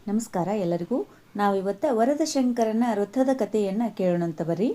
ನಮಸ್ಕಾರ ಎಲ್ಲರಿಗೂ. ನಾವಿವತ್ತ ವರದಶಂಕರನ ವೃತ್ತದ ಕಥೆಯನ್ನು ಕೇಳೋಣಂತ ಬರ್ರಿ.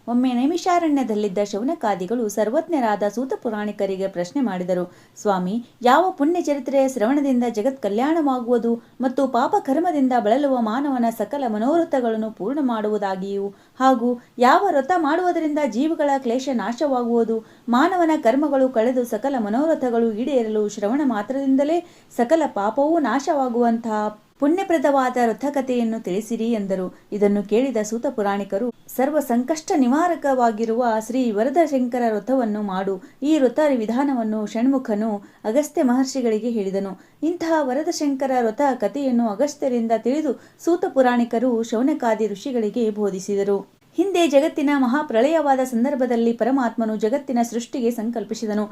ಒಮ್ಮೆ ನೈಮಿಷಾರಣ್ಯದಲ್ಲಿದ್ದ ಶೌನಕಾದಿಗಳು ಸರ್ವಜ್ಞರಾದ ಸೂತ ಪುರಾಣಿಕರಿಗೆ ಪ್ರಶ್ನೆ ಮಾಡಿದರು. ಸ್ವಾಮಿ, ಯಾವ ಪುಣ್ಯ ಚರಿತ್ರೆಯ ಶ್ರವಣದಿಂದ ಜಗತ್ ಕಲ್ಯಾಣವಾಗುವುದು ಮತ್ತು ಪಾಪ ಕರ್ಮದಿಂದ ಬಳಲುವ ಮಾನವನ ಸಕಲ ಮನೋರಥಗಳನ್ನು ಪೂರ್ಣ ಮಾಡುವುದಾಗಿಯೂ ಹಾಗೂ ಯಾವ ವ್ರತ ಮಾಡುವುದರಿಂದ ಜೀವಗಳ ಕ್ಲೇಶ ನಾಶವಾಗುವುದು, ಮಾನವನ ಕರ್ಮಗಳು ಕಳೆದು ಸಕಲ ಮನೋರಥಗಳು ಈಡೇರಲು ಶ್ರವಣ ಮಾತ್ರದಿಂದಲೇ ಸಕಲ ಪಾಪವೂ ನಾಶವಾಗುವಂತಹ ಪುಣ್ಯಪ್ರದವಾದ ವೃತ್ತಕಥೆಯನ್ನು ತಿಳಿಸಿರಿ ಎಂದರು. ಇದನ್ನು ಕೇಳಿದ ಸೂತ ಪುರಾಣಿಕರು, ಸರ್ವ ಸಂಕಷ್ಟ ನಿವಾರಕವಾಗಿರುವ ಶ್ರೀ ವರದಶಂಕರ ವ್ರತವನ್ನು ಮಾಡು. ಈ ವ್ರತ ವಿಧಾನವನ್ನು ಷಣ್ಮುಖನು ಅಗಸ್ತ್ಯ ಮಹರ್ಷಿಗಳಿಗೆ ಹೇಳಿದನು. ಇಂತಹ ವರದಶಂಕರ ವ್ರತ ಕಥೆಯನ್ನು ಅಗಸ್ತ್ಯರಿಂದ ತಿಳಿದು ಸೂತ ಪುರಾಣಿಕರು ಶೌನಕಾದಿ ಋಷಿಗಳಿಗೆ ಬೋಧಿಸಿದರು. ಹಿಂದೆ ಜಗತ್ತಿನ ಮಹಾಪ್ರಳಯವಾದ ಸಂದರ್ಭದಲ್ಲಿ ಪರಮಾತ್ಮನು ಜಗತ್ತಿನ ಸೃಷ್ಟಿಗೆ ಸಂಕಲ್ಪಿಸಿದನು.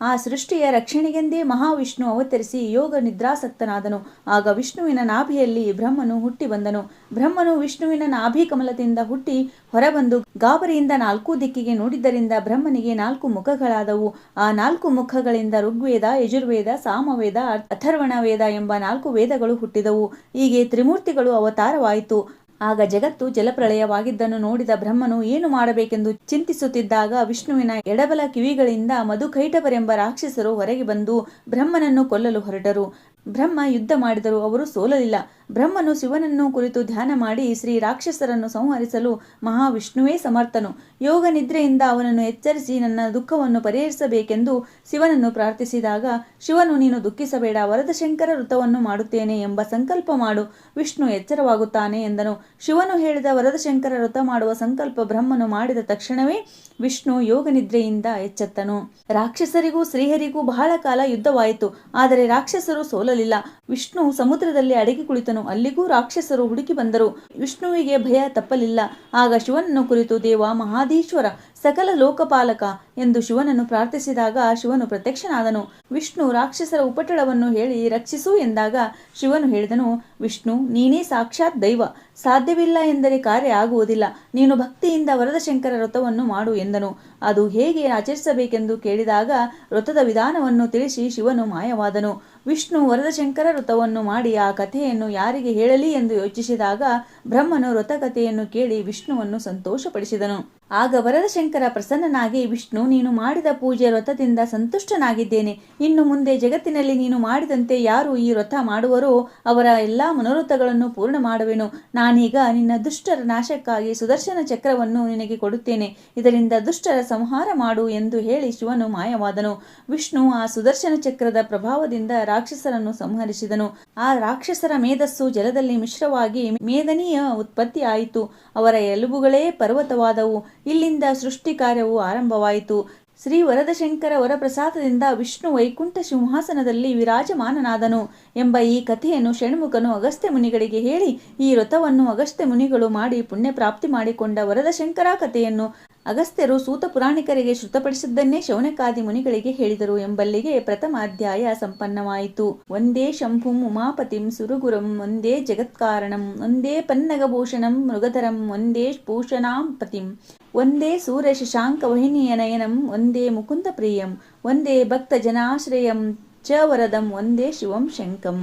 ಆ ಸೃಷ್ಟಿಯ ರಕ್ಷಣೆಗೆಂದೇ ಮಹಾವಿಷ್ಣು ಅವತರಿಸಿ ಯೋಗ ನಿದ್ರಾಸಕ್ತನಾದನು. ಆಗ ವಿಷ್ಣುವಿನ ನಾಭಿಯಲ್ಲಿ ಬ್ರಹ್ಮನು ಹುಟ್ಟಿ ಬಂದನು. ಬ್ರಹ್ಮನು ವಿಷ್ಣುವಿನ ನಾಭಿ ಕಮಲದಿಂದ ಹುಟ್ಟಿ ಹೊರಬಂದು ಗಾಬರಿಯಿಂದ 4 ದಿಕ್ಕಿಗೆ ನೋಡಿದ್ದರಿಂದ ಬ್ರಹ್ಮನಿಗೆ 4 ಮುಖಗಳಾದವು. ಆ 4 ಮುಖಗಳಿಂದ ಋಗ್ವೇದ, ಯಜುರ್ವೇದ, ಸಾಮವೇದ, ಅಥರ್ವಣ ವೇದ ಎಂಬ 4 ವೇದಗಳು ಹುಟ್ಟಿದವು. ಹೀಗೆ ತ್ರಿಮೂರ್ತಿಗಳು ಅವತಾರವಾಯಿತು. ಆಗ ಜಗತ್ತು ಜಲಪ್ರಳಯವಾಗಿದ್ದನ್ನು ನೋಡಿದ ಬ್ರಹ್ಮನು ಏನು ಮಾಡಬೇಕೆಂದು ಚಿಂತಿಸುತ್ತಿದ್ದಾಗ ವಿಷ್ಣುವಿನ ಎಡಬಲ ಕಿವಿಗಳಿಂದ ಮಧುಕೈಟಭರೆಂಬ ರಾಕ್ಷಸರು ಹೊರಗೆ ಬಂದು ಬ್ರಹ್ಮನನ್ನು ಕೊಲ್ಲಲು ಹೊರಟರು. ಬ್ರಹ್ಮ ಯುದ್ಧ ಮಾಡಿದರು, ಅವರು ಸೋಲಲಿಲ್ಲ. ಬ್ರಹ್ಮನು ಶಿವನನ್ನು ಕುರಿತು ಧ್ಯಾನ ಮಾಡಿ ಶ್ರೀ ರಾಕ್ಷಸರನ್ನು ಸಂಹರಿಸಲು ಮಹಾವಿಷ್ಣುವೇ ಸಮರ್ಥನು. ಯೋಗ ನಿದ್ರೆಯಿಂದ ಅವನನ್ನು ಎಚ್ಚರಿಸಿ ನನ್ನ ದುಃಖವನ್ನು ಪರಿಹರಿಸಬೇಕೆಂದು ಶಿವನನ್ನು ಪ್ರಾರ್ಥಿಸಿದಾಗ ಶಿವನು, ನೀನು ದುಃಖಿಸಬೇಡ, ವರದಶಂಕರ ವ್ರತವನ್ನು ಮಾಡುತ್ತೇನೆ ಎಂಬ ಸಂಕಲ್ಪ ಮಾಡು, ವಿಷ್ಣು ಎಚ್ಚರವಾಗುತ್ತಾನೆ ಎಂದನು. ಶಿವನು ಹೇಳಿದ ವರದಶಂಕರ ವ್ರತ ಮಾಡುವ ಸಂಕಲ್ಪ ಬ್ರಹ್ಮನು ಮಾಡಿದ ತಕ್ಷಣವೇ ವಿಷ್ಣು ಯೋಗ ನಿದ್ರೆಯಿಂದ ಎಚ್ಚೆತ್ತನು. ರಾಕ್ಷಸರಿಗೂ ಶ್ರೀಹರಿಗೂ ಬಹಳ ಕಾಲ ಯುದ್ಧವಾಯಿತು. ಆದರೆ ರಾಕ್ಷಸರು ಸೋಲಲಿಲ್ಲ. ವಿಷ್ಣು ಸಮುದ್ರದಲ್ಲಿ ಅಡಗಿ ಕುಳಿತನು. ಅಲ್ಲಿಗೂ ರಾಕ್ಷಸರು ಹುಡುಕಿ ಬಂದರು. ವಿಷ್ಣುವಿಗೆ ಭಯ ತಪ್ಪಲಿಲ್ಲ. ಆಗ ಶಿವನನ್ನು ಕುರಿತು, ದೇವ, ಮಹಾಧೀಶ್ವರ, ಸಕಲ ಲೋಕಪಾಲಕ ಎಂದು ಶಿವನನ್ನು ಪ್ರಾರ್ಥಿಸಿದಾಗ ಶಿವನು ಪ್ರತ್ಯಕ್ಷನಾದನು. ವಿಷ್ಣು ರಾಕ್ಷಸರ ಉಪಟಳವನ್ನು ಹೇಳಿ ರಕ್ಷಿಸು ಎಂದಾಗ ಶಿವನು ಹೇಳಿದನು, ವಿಷ್ಣು, ನೀನೇ ಸಾಕ್ಷಾತ್ ದೈವ, ಸಾಧ್ಯವಿಲ್ಲ ಎಂದರೆ ಕಾರ್ಯ ಆಗುವುದಿಲ್ಲ. ನೀನು ಭಕ್ತಿಯಿಂದ ವರದಶಂಕರ ವ್ರತವನ್ನು ಮಾಡು ಎಂದನು. ಅದು ಹೇಗೆ ಆಚರಿಸಬೇಕೆಂದು ಕೇಳಿದಾಗ ವ್ರತದ ವಿಧಾನವನ್ನು ತಿಳಿಸಿ ಶಿವನು ಮಾಯವಾದನು. ವಿಷ್ಣು ವರದಶಂಕರ ವ್ರತವನ್ನು ಮಾಡಿ ಆ ಕಥೆಯನ್ನು ಯಾರಿಗೆ ಹೇಳಲಿ ಎಂದು ಯೋಚಿಸಿದಾಗ ಬ್ರಹ್ಮನು ವ್ರತಕಥೆಯನ್ನು ಕೇಳಿ ವಿಷ್ಣುವನ್ನು ಸಂತೋಷಪಡಿಸಿದನು. ಆಗ ವರದಶಂಕರ ಪ್ರಸನ್ನನಾಗಿ, ವಿಷ್ಣು, ನೀನು ಮಾಡಿದ ಪೂಜೆ ವ್ರತದಿಂದ ಸಂತುಷ್ಟನಾಗಿದ್ದೇನೆ. ಇನ್ನು ಮುಂದೆ ಜಗತ್ತಿನಲ್ಲಿ ನೀನು ಮಾಡಿದಂತೆ ಯಾರು ಈ ವ್ರತ ಮಾಡುವರೋ ಅವರ ಎಲ್ಲಾ ಮನೋರಥಗಳನ್ನು ಪೂರ್ಣ ಮಾಡುವೆನು. ನಾನೀಗ ನಿನ್ನ ದುಷ್ಟರ ನಾಶಕ್ಕಾಗಿ ಸುದರ್ಶನ ಚಕ್ರವನ್ನು ನಿನಗೆ ಕೊಡುತ್ತೇನೆ. ಇದರಿಂದ ದುಷ್ಟರ ಸಂಹಾರ ಮಾಡು ಎಂದು ಹೇಳಿ ಶಿವನು ಮಾಯವಾದನು. ವಿಷ್ಣು ಆ ಸುದರ್ಶನ ಚಕ್ರದ ಪ್ರಭಾವದಿಂದ ರಾಕ್ಷಸರನ್ನು ಸಂಹರಿಸಿದನು. ಆ ರಾಕ್ಷಸರ ಮೇಧಸ್ಸು ಜಲದಲ್ಲಿ ಮಿಶ್ರವಾಗಿ ಮೇದನಿಯ ಉತ್ಪತ್ತಿ ಆಯಿತು. ಅವರ ಎಲುಬುಗಳೇ ಪರ್ವತವಾದವು. ಇಲ್ಲಿಂದ ಸೃಷ್ಟಿ ಕಾರ್ಯವು ಆರಂಭವಾಯಿತು. ಶ್ರೀ ವರದಶಂಕರ ವರಪ್ರಸಾದದಿಂದ ವಿಷ್ಣು ವೈಕುಂಠ ಸಿಂಹಾಸನದಲ್ಲಿ ವಿರಾಜಮಾನನಾದನು ಎಂಬ ಈ ಕಥೆಯನ್ನು ಷಣ್ಮುಖನು ಅಗಸ್ತ್ಯ ಮುನಿಗಳಿಗೆ ಹೇಳಿ, ಈ ವ್ರತವನ್ನು ಅಗಸ್ತ್ಯ ಮುನಿಗಳು ಮಾಡಿ ಪುಣ್ಯ ಪ್ರಾಪ್ತಿ ಮಾಡಿಕೊಂಡ ವರದಶಂಕರ ಕಥೆಯನ್ನು ಅಗಸ್ತ್ಯರು ಸೂತ ಪುರಾಣಿಕರಿಗೆ ಶ್ರುತಪಡಿಸಿದ್ದನ್ನೇ ಶೌನಕಾದಿ ಮುನಿಗಳಿಗೆ ಹೇಳಿದರು ಎಂಬಲ್ಲಿಗೆ ಪ್ರಥಮ ಅಧ್ಯಾಯ ಸಂಪನ್ನವಾಯಿತು. ಒಂದೇ ಶಂಭುಂ ಉಮಾಪತಿಂ ಸುರಗುರುಂ ಒಂದೇ ಜಗತ್ಕಾರಣಂ ಒಂದೇ ಪನ್ನಗಭೂಷಣಂ ಮೃಗಧರಂ ಒಂದೇ ಭೂಷಣಾಂ ಪತಿಂ ಒಂದೇ ಸೂರ್ಯ ಶಶಾಂಕ ವಹಿನಿಯ ನಯನಂ ಒಂದೇ ಮುಕುಂದ ಪ್ರಿಯಂ ಒಂದೇ ಭಕ್ತ ಜನಾಶ್ರಯಂ ಚ ವರದಂ ಒಂದೇ ಶಿವಂ ಶಂಕಂ.